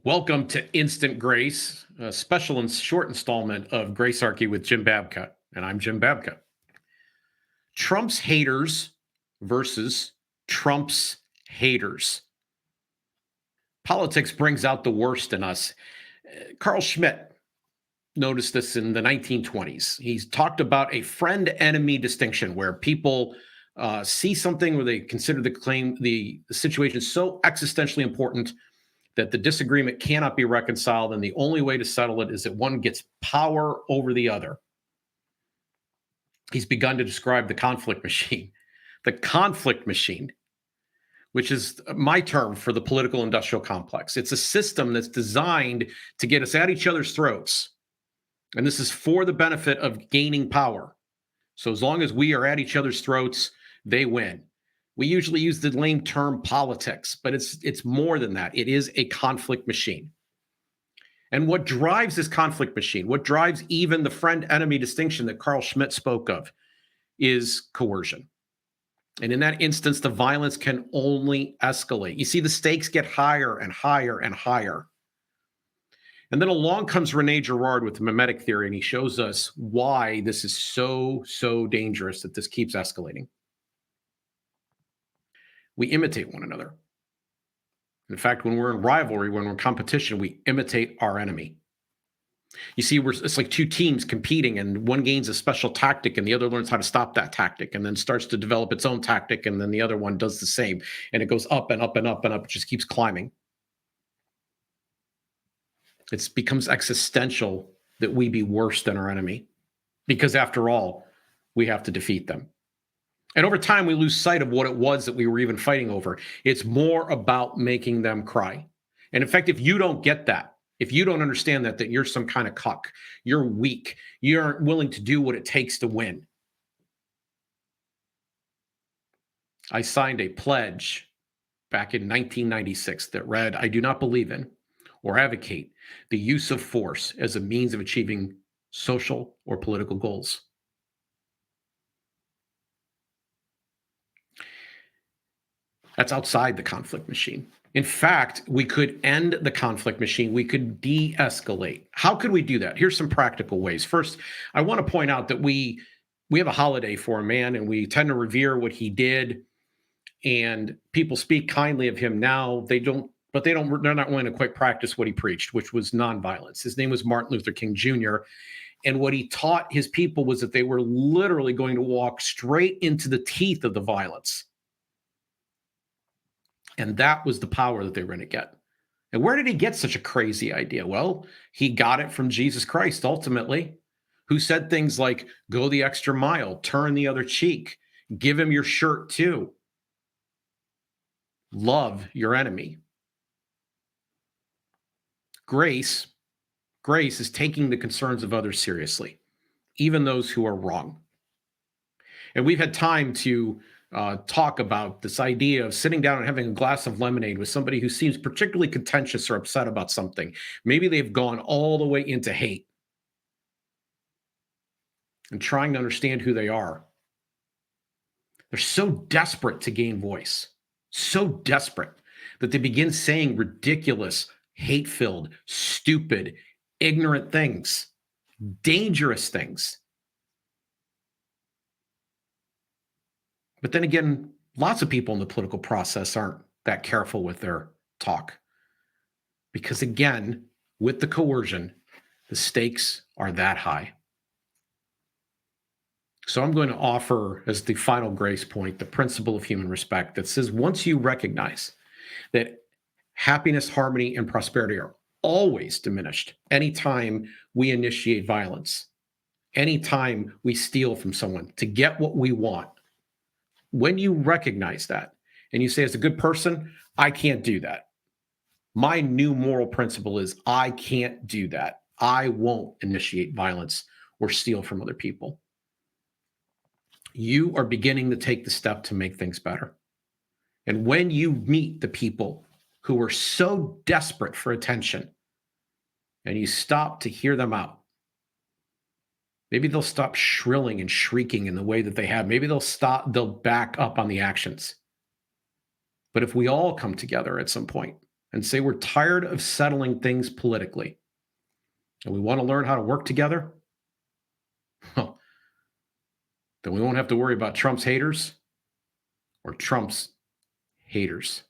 Welcome to Instant Grace, a special and short installment of Gracearchy with Jim Babka. And I'm Jim Babka. Trump's haters versus Trump's haters. Politics brings out the worst in us. Carl Schmitt noticed this in the 1920s. He's talked about a friend-enemy distinction where people see something where they consider the situation so existentially important that the disagreement cannot be reconciled, and the only way to settle it is that one gets power over the other. He's begun to describe the conflict machine. The conflict machine, which is my term for the political industrial complex. It's a system that's designed to get us at each other's throats. And this is for the benefit of gaining power. So as long as we are at each other's throats, they win. We usually use the lame term politics, but it's more than that. It is a conflict machine. And what drives this conflict machine, what drives even the friend-enemy distinction that Carl Schmitt spoke of, is coercion. And in that instance, the violence can only escalate. You see, the stakes get higher and higher and higher. And then along comes Rene Girard with the Mimetic Theory, and he shows us why this is so dangerous that this keeps escalating. We imitate one another. In fact, when we're in rivalry, when we're in competition, we imitate our enemy. You see, it's like two teams competing, and one gains a special tactic and the other learns how to stop that tactic and then starts to develop its own tactic, and then the other one does the same. And it goes up and up and up and up. It just keeps climbing. It becomes existential that we be worse than our enemy because, after all, we have to defeat them. And over time, we lose sight of what it was that we were even fighting over. It's more about making them cry. And in fact, if you don't get that, if you don't understand that you're some kind of cuck, you're weak, you aren't willing to do what it takes to win. I signed a pledge back in 1996 that read, "I do not believe in or advocate the use of force as a means of achieving social or political goals." That's outside the conflict machine. In fact, we could end the conflict machine. We could de-escalate. How could we do that? Here's some practical ways. First, I want to point out that we have a holiday for a man, and we tend to revere what he did. And people speak kindly of him now. They're not willing to quite practice what he preached, which was nonviolence. His name was Martin Luther King Jr. And what he taught his people was that they were literally going to walk straight into the teeth of the violence. And that was the power that they were going to get. And where did he get such a crazy idea? Well, he got it from Jesus Christ, ultimately, who said things like, go the extra mile, turn the other cheek, give him your shirt too. Love your enemy. Grace is taking the concerns of others seriously, even those who are wrong. And we've had time to talk about this idea of sitting down and having a glass of lemonade with somebody who seems particularly contentious or upset about something. Maybe they've gone all the way into hate, and trying to understand who they are. They're so desperate to gain voice, so desperate that they begin saying ridiculous, hate-filled, stupid, ignorant things, dangerous things. But then again, lots of people in the political process aren't that careful with their talk. Because again, with the coercion, the stakes are that high. So I'm going to offer as the final grace point the principle of human respect that says once you recognize that happiness, harmony, and prosperity are always diminished anytime we initiate violence, anytime we steal from someone to get what we want. When you recognize that and you say, as a good person, I can't do that. My new moral principle is I can't do that. I won't initiate violence or steal from other people. You are beginning to take the step to make things better. And when you meet the people who are so desperate for attention and you stop to hear them out, maybe they'll stop shrilling and shrieking in the way that they have. Maybe they'll back up on the actions. But if we all come together at some point and say we're tired of settling things politically and we want to learn how to work together, well, then we won't have to worry about Trump's haters or Trump's haters.